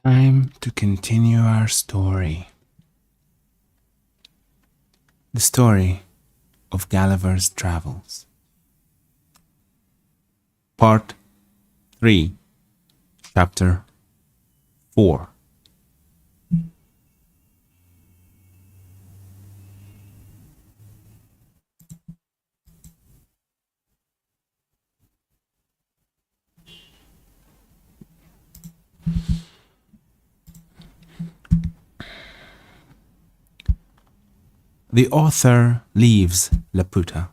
Time to continue our story. The story of Gulliver's Travels. Part 3, Chapter 4. The author leaves Laputa,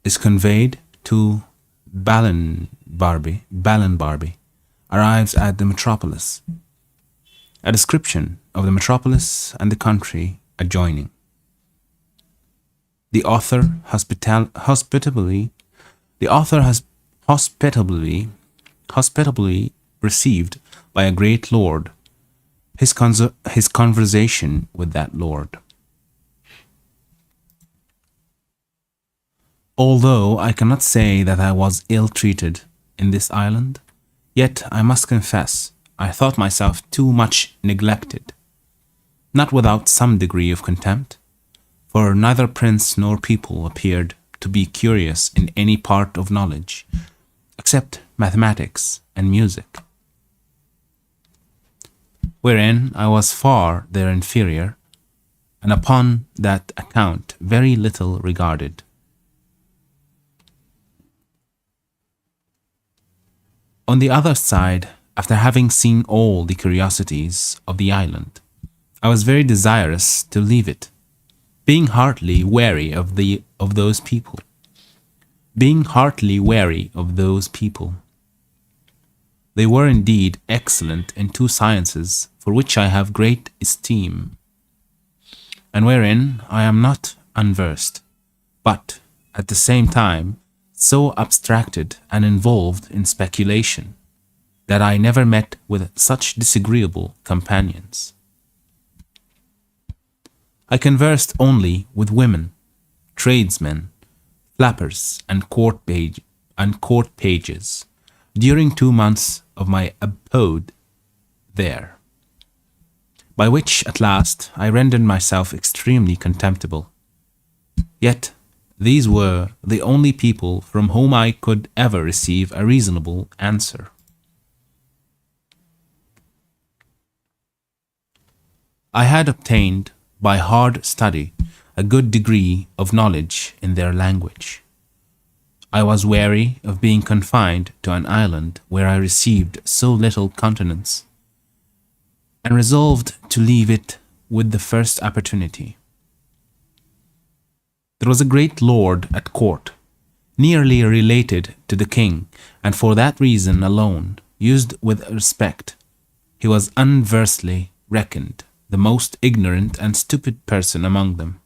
is conveyed to Ballinbarby, arrives at the metropolis. A description of the metropolis and the country adjoining. The author hospitably received by a great lord. His conversation with that lord. Although I cannot say that I was ill-treated in this island, yet I must confess I thought myself too much neglected, not without some degree of contempt, for neither prince nor people appeared to be curious in any part of knowledge, except mathematics and music, wherein I was far their inferior, and upon that account very little regarded. On the other side, after having seen all the curiosities of the island, I was very desirous to leave it, being heartily weary of those people. They were indeed excellent in two sciences for which I have great esteem, and wherein I am not unversed, but at the same time so abstracted and involved in speculation that I never met with such disagreeable companions. I conversed only with women, tradesmen, flappers, and court pages during 2 months of my abode there, by which at last I rendered myself extremely contemptible. Yet these were the only people from whom I could ever receive a reasonable answer. I had obtained, by hard study, a good degree of knowledge in their language. I was weary of being confined to an island where I received so little countenance, and resolved to leave it with the first opportunity. There was a great lord at court, nearly related to the king, and for that reason alone used with respect. He was universally reckoned the most ignorant and stupid person among them.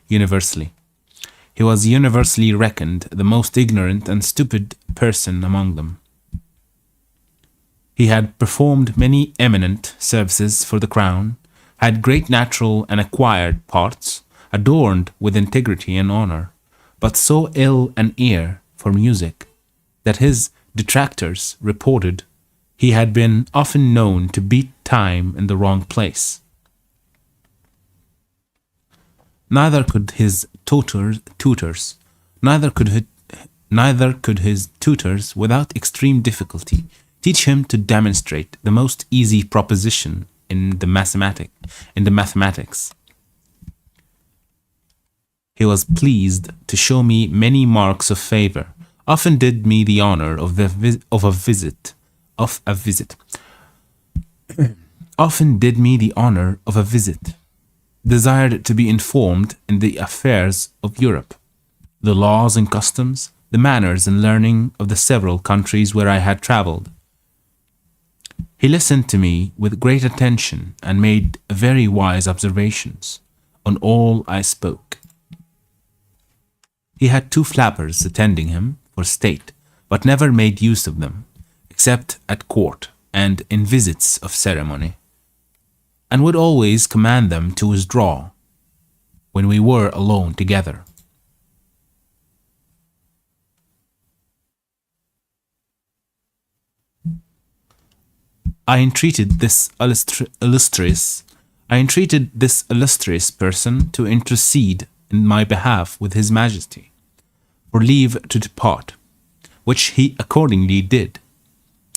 He was universally reckoned the most ignorant and stupid person among them. He had performed many eminent services for the crown, had great natural and acquired parts, adorned with integrity and honor, but so ill an ear for music that his detractors reported he had been often known to beat time in the wrong place. Neither could his tutors, without extreme difficulty, teach him to demonstrate the most easy proposition in the mathematics. He was pleased to show me many marks of favor, often did me the honor of a visit, desired to be informed in the affairs of Europe, the laws and customs, the manners and learning of the several countries where I had traveled. He listened to me with great attention and made very wise observations on all I spoke. He had 2 flappers attending him for state, but never made use of them, except at court and in visits of ceremony, and would always command them to withdraw when we were alone together. I entreated this illustrious person to intercede in my behalf with His Majesty for leave to depart, which he accordingly did,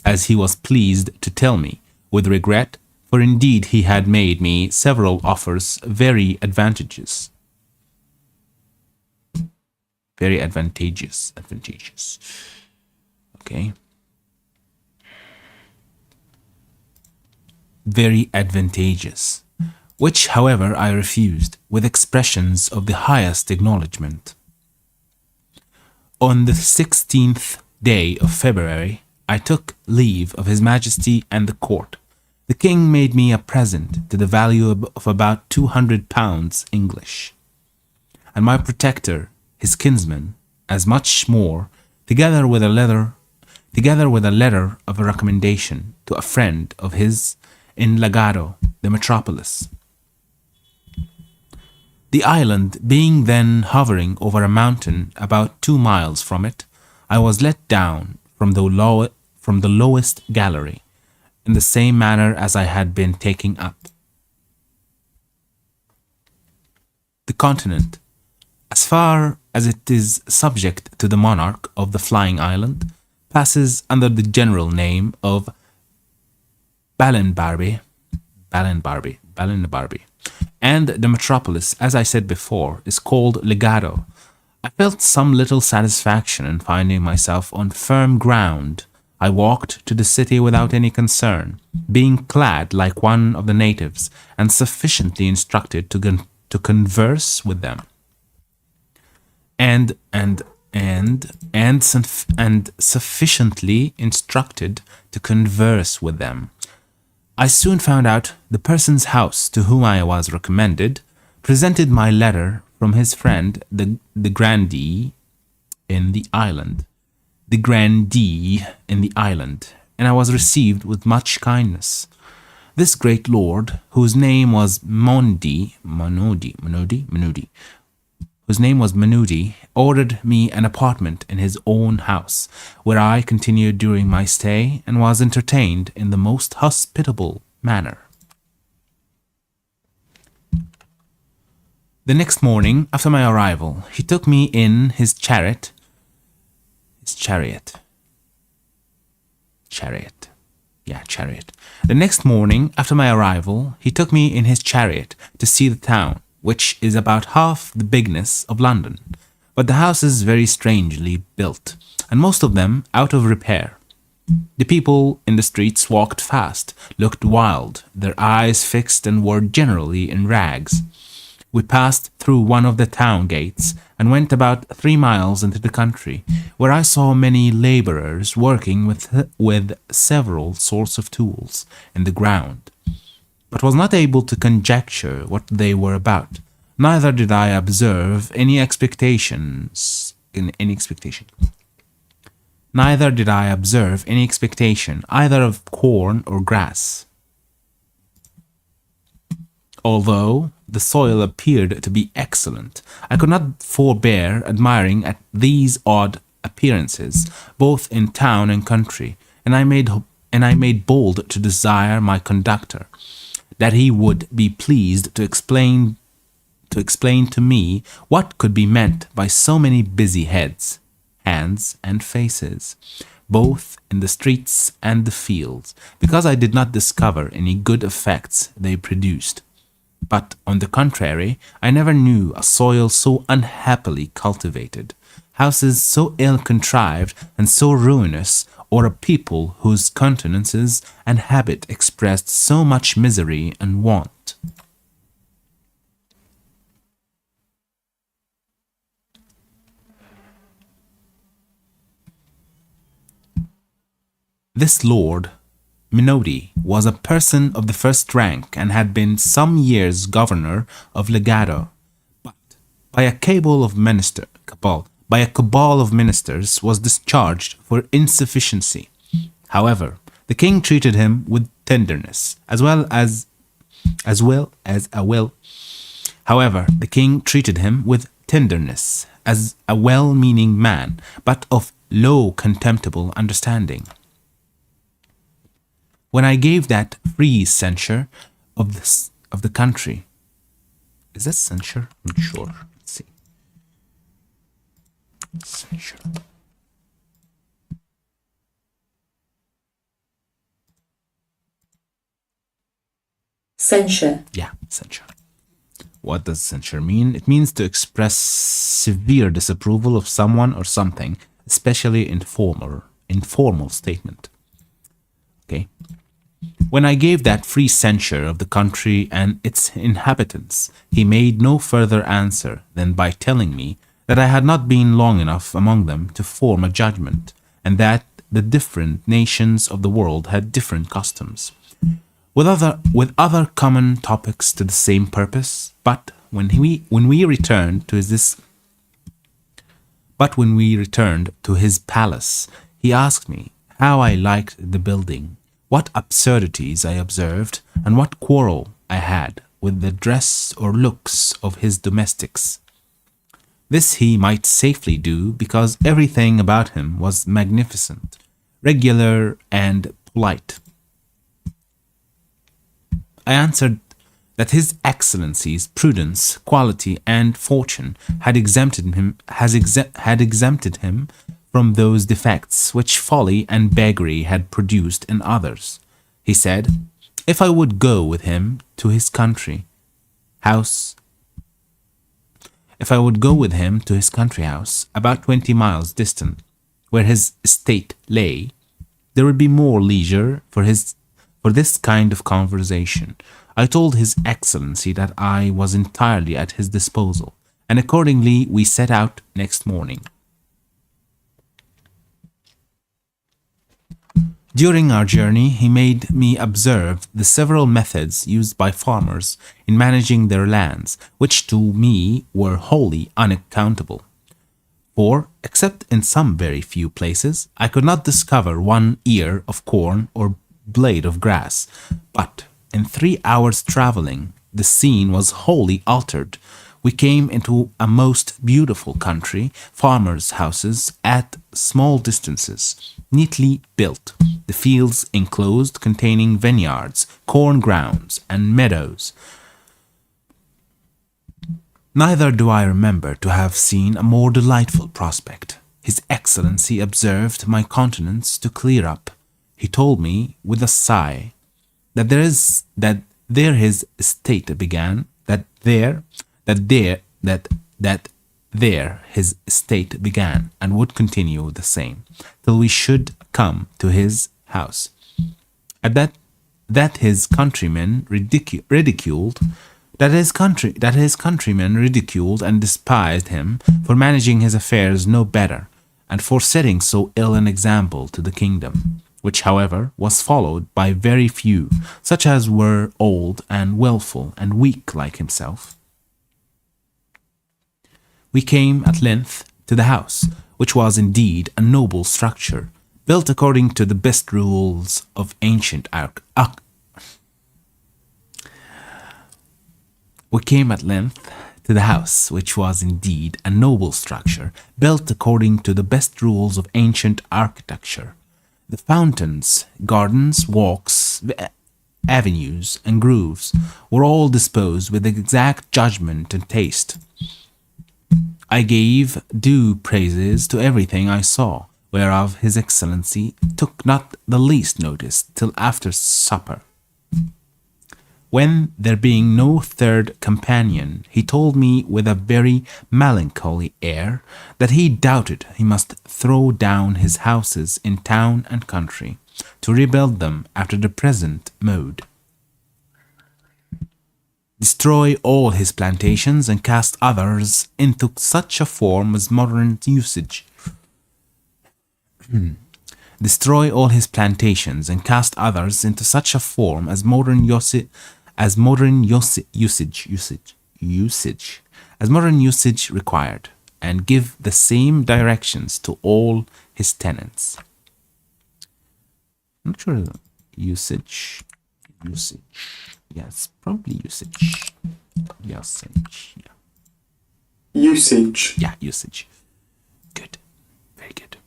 as he was pleased to tell me, with regret, for indeed he had made me several offers very advantageous. Very advantageous. Okay. Very advantageous, which, however, I refused, with expressions of the highest acknowledgement. On the 16th day of February, I took leave of His Majesty and the court. The king made me a present to the value of about £200 English, and my protector, his kinsman, as much more, together with a letter of recommendation to a friend of his in Lagado, the metropolis. The island being then hovering over a mountain about 2 miles from it, I was let down from the lowest gallery, in the same manner as I had been taken up. The continent, as far as it is subject to the monarch of the flying island, passes under the general name of Ballinbarby, and the metropolis, as I said before, is called Legado. I felt some little satisfaction in finding myself on firm ground. I walked to the city without any concern, being clad like one of the natives, and sufficiently instructed to converse with them. And sufficiently instructed to converse with them. I soon found out the person's house to whom I was recommended, presented my letter from his friend, the grandee in the island, and I was received with much kindness. This great lord, whose name was Manudi, ordered me an apartment in his own house, where I continued during my stay and was entertained in the most hospitable manner. The next morning, after my arrival, he took me in his chariot. The next morning, after my arrival, he took me in his chariot to see the town, which is about half the bigness of London, but the houses very strangely built, and most of them out of repair. The people in the streets walked fast, looked wild, their eyes fixed, and were generally in rags. We passed through one of the town gates and went about 3 miles into the country, where I saw many labourers working with several sorts of tools in the ground, but was not able to conjecture what they were about. Neither did I observe any expectation either of corn or grass. Although the soil appeared to be excellent, I could not forbear admiring at these odd appearances, both in town and country, and I made bold to desire my conductor that he would be pleased to explain to me what could be meant by so many busy heads, hands, and faces, both in the streets and the fields, because I did not discover any good effects they produced. But, on the contrary, I never knew a soil so unhappily cultivated, houses so ill-contrived and so ruinous, or a people whose countenances and habit expressed so much misery and want. This lord, Minotti, was a person of the first rank and had been some years governor of Legado, but by a cabal of ministers was discharged for insufficiency. However, the king treated him with tenderness, as well as a well-meaning man, but of low, contemptible understanding. When I gave that free censure of the country, is that censure? I'm not sure. Let's see. Censure. Censure. Yeah, censure. What does censure mean? It means to express severe disapproval of someone or something, especially informal statement. Okay. When I gave that free censure of the country and its inhabitants, he made no further answer than by telling me that I had not been long enough among them to form a judgment, and that the different nations of the world had different customs, with other common topics to the same purpose. But when we returned to his palace, he asked me how I liked the building, what absurdities I observed, and what quarrel I had with the dress or looks of his domestics. This he might safely do, because everything about him was magnificent, regular, and polite. I answered that His Excellency's prudence, quality, and fortune had exempted him from those defects which folly and beggary had produced in others. He said, if I would go with him to his country house, about 20 miles distant, where his estate lay, there would be more leisure for this kind of conversation. I told His Excellency that I was entirely at his disposal, and accordingly we set out next morning. During our journey, he made me observe the several methods used by farmers in managing their lands, which to me were wholly unaccountable. For, except in some very few places, I could not discover one ear of corn or blade of grass, but in 3 hours' travelling, the scene was wholly altered. We came into a most beautiful country, farmers' houses at small distances, neatly built, the fields enclosed containing vineyards, corn grounds, and meadows. Neither do I remember to have seen a more delightful prospect. His Excellency observed my countenance to clear up. He told me with a sigh that there his estate began, that there his estate began, and would continue the same till we should come to his house. At that his countrymen ridiculed and despised him for managing his affairs no better, and for setting so ill an example to the kingdom, which, however, was followed by very few, such as were old and wilful and weak like himself. We came at length to the house, which was indeed a noble structure, built according to the best rules of ancient We came at length to the house, which was indeed a noble structure, built according to the best rules of ancient architecture. The fountains, gardens, walks, avenues, and grooves were all disposed with exact judgment and taste. I gave due praises to everything I saw, whereof His Excellency took not the least notice till after supper, when, there being no third companion, he told me with a very melancholy air that he doubted he must throw down his houses in town and country, to rebuild them after the present mode, destroy all his plantations, and cast others into such a form as modern usage destroy all his plantations and cast others into such a form as modern usage required, and give the same directions to all his tenants. I'm not sure usage. Yes, probably usage. Usage. Yeah. Usage. Yeah, usage. Good. Very good.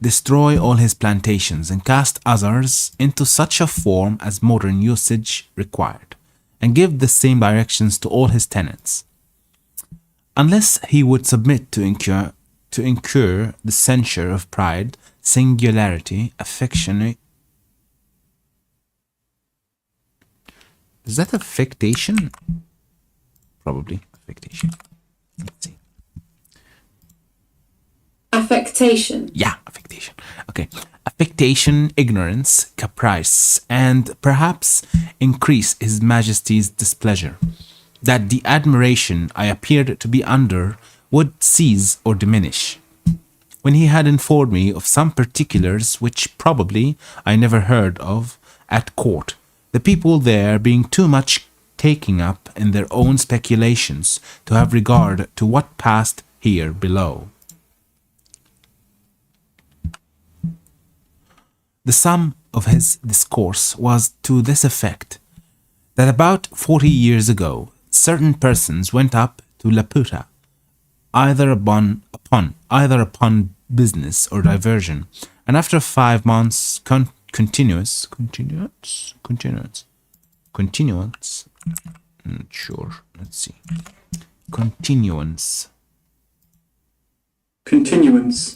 destroy all his plantations and cast others into such a form as modern usage required, and give the same directions to all his tenants, unless he would submit to incur the censure of pride, singularity, affection. Is that affectation? Probably affectation. Let's see. Affectation. Yeah, affectation. Okay. Affectation, ignorance, caprice, and perhaps increase his majesty's displeasure, that the admiration I appeared to be under would cease or diminish. When he had informed me of some particulars which probably I never heard of at court, the people there being too much taken up in their own speculations to have regard to what passed here below. The sum of his discourse was to this effect, that about 40 years ago certain persons went up to Laputa, either upon business or diversion, and after 5 months continuance, not sure, let's see, continuance,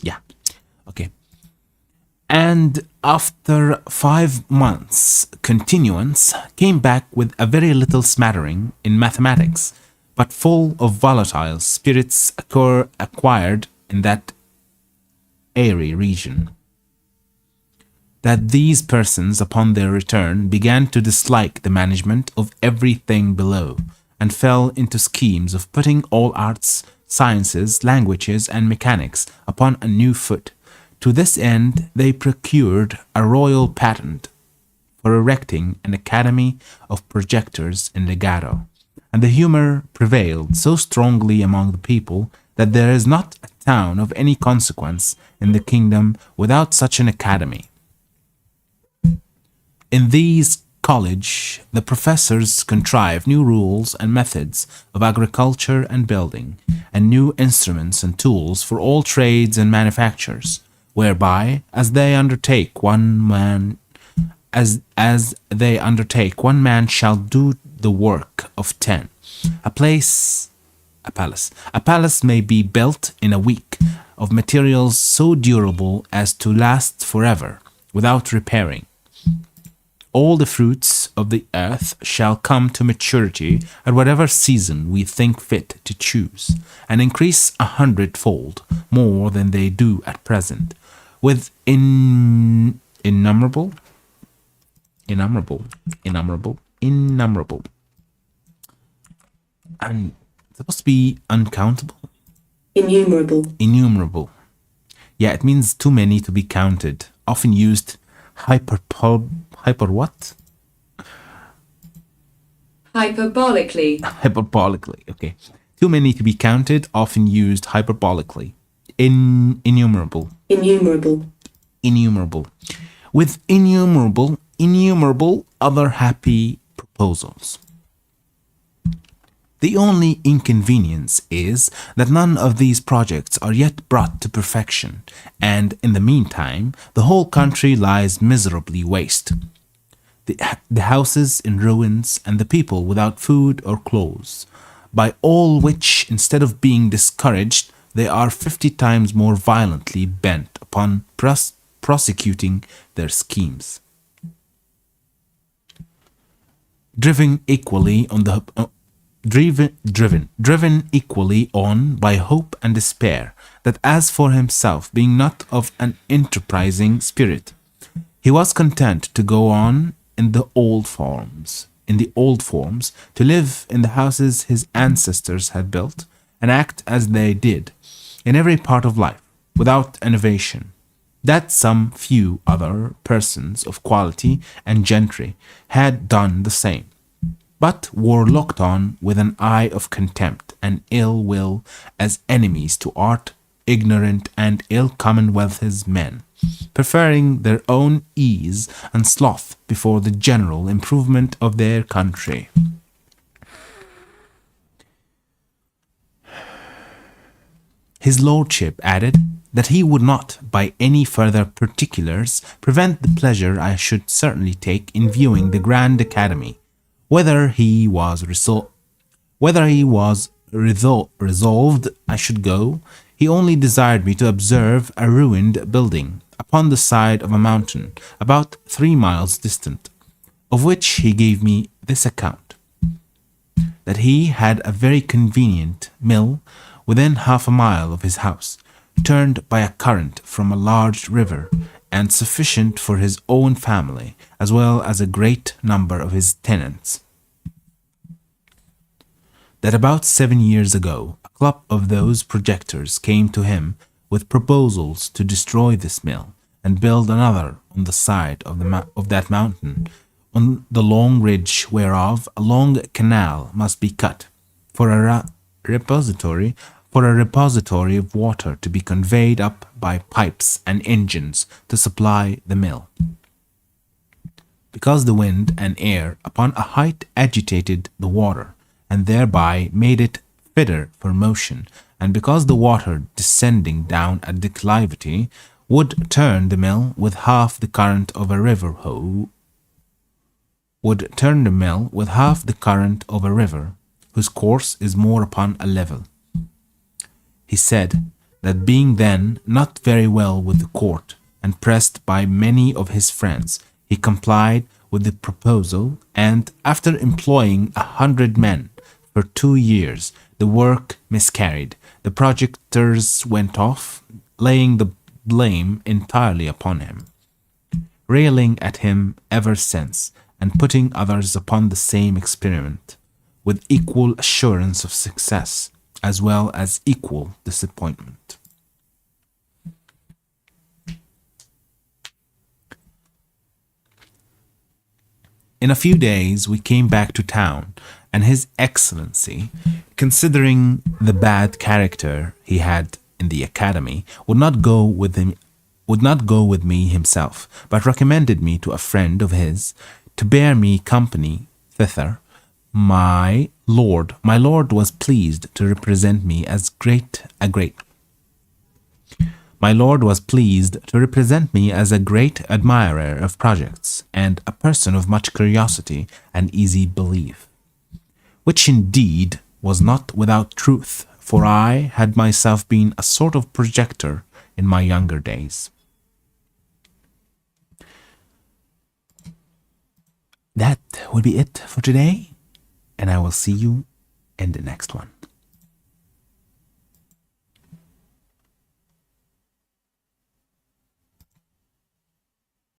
yeah, okay. And after 5 months' continuance, came back with a very little smattering in mathematics, but full of volatile spirits acquired in that airy region. That these persons, upon their return, began to dislike the management of everything below, and fell into schemes of putting all arts, sciences, languages, and mechanics upon a new foot. To this end, they procured a royal patent for erecting an academy of projectors in Legato, and the humor prevailed so strongly among the people that there is not a town of any consequence in the kingdom without such an academy. In these colleges, the professors contrive new rules and methods of agriculture and building, and new instruments and tools for all trades and manufactures, whereby, as they undertake, one man shall do the work of 10. A palace may be built in a week of materials so durable as to last forever, without repairing. All the fruits of the earth shall come to maturity at whatever season we think fit to choose, and increase 100-fold more than they do at present, with innumerable. And it's supposed to be uncountable. Innumerable. Yeah, it means too many to be counted. Often used hyperbolically. Okay. Too many to be counted, often used hyperbolically. Innumerable. With innumerable other happy proposals. The only inconvenience is that none of these projects are yet brought to perfection, and in the meantime the whole country lies miserably waste, the houses in ruins, and the people without food or clothes, by all which, instead of being discouraged, they are 50 times more violently bent upon prosecuting their schemes. Driven equally on by hope and despair, that as for himself, being not of an enterprising spirit, he was content to go on in the old forms, to live in the houses his ancestors had built, and act as they did in every part of life, without innovation. That some few other persons of quality and gentry had done the same, but were looked on with an eye of contempt and ill will as enemies to art, ignorant and ill commonwealth's men, preferring their own ease and sloth before the general improvement of their country. His lordship added, that he would not, by any further particulars, prevent the pleasure I should certainly take in viewing the grand academy, whether he was resolved I should go. He only desired me to observe a ruined building upon the side of a mountain, about 3 miles distant, of which he gave me this account: that he had a very convenient mill within half a mile of his house, turned by a current from a large river, and sufficient for his own family, as well as a great number of his tenants. That about 7 years ago, a club of those projectors came to him with proposals to destroy this mill and build another on the side of that mountain, on the long ridge whereof a long canal must be cut, for a repository of water to be conveyed up by pipes and engines to supply the mill. Because the wind and air upon a height agitated the water, and thereby made it fitter for motion, and because the water descending down a declivity would turn the mill with half the current of a river whose course is more upon a level. He said that being then not very well with the court, and pressed by many of his friends, he complied with the proposal, and after employing 100 men for 2 years, the work miscarried. The projectors went off, laying the blame entirely upon him, railing at him ever since, and putting others upon the same experiment, with equal assurance of success, as well as equal disappointment. In a few days we came back to town, and His Excellency, considering the bad character he had in the academy, would not go with me himself, but recommended me to a friend of his to bear me company thither. My lord was pleased to represent me as a great admirer of projects, and a person of much curiosity and easy belief, which indeed was not without truth, for I had myself been a sort of projector in my younger days. That will be it for today, and I will see you in the next one.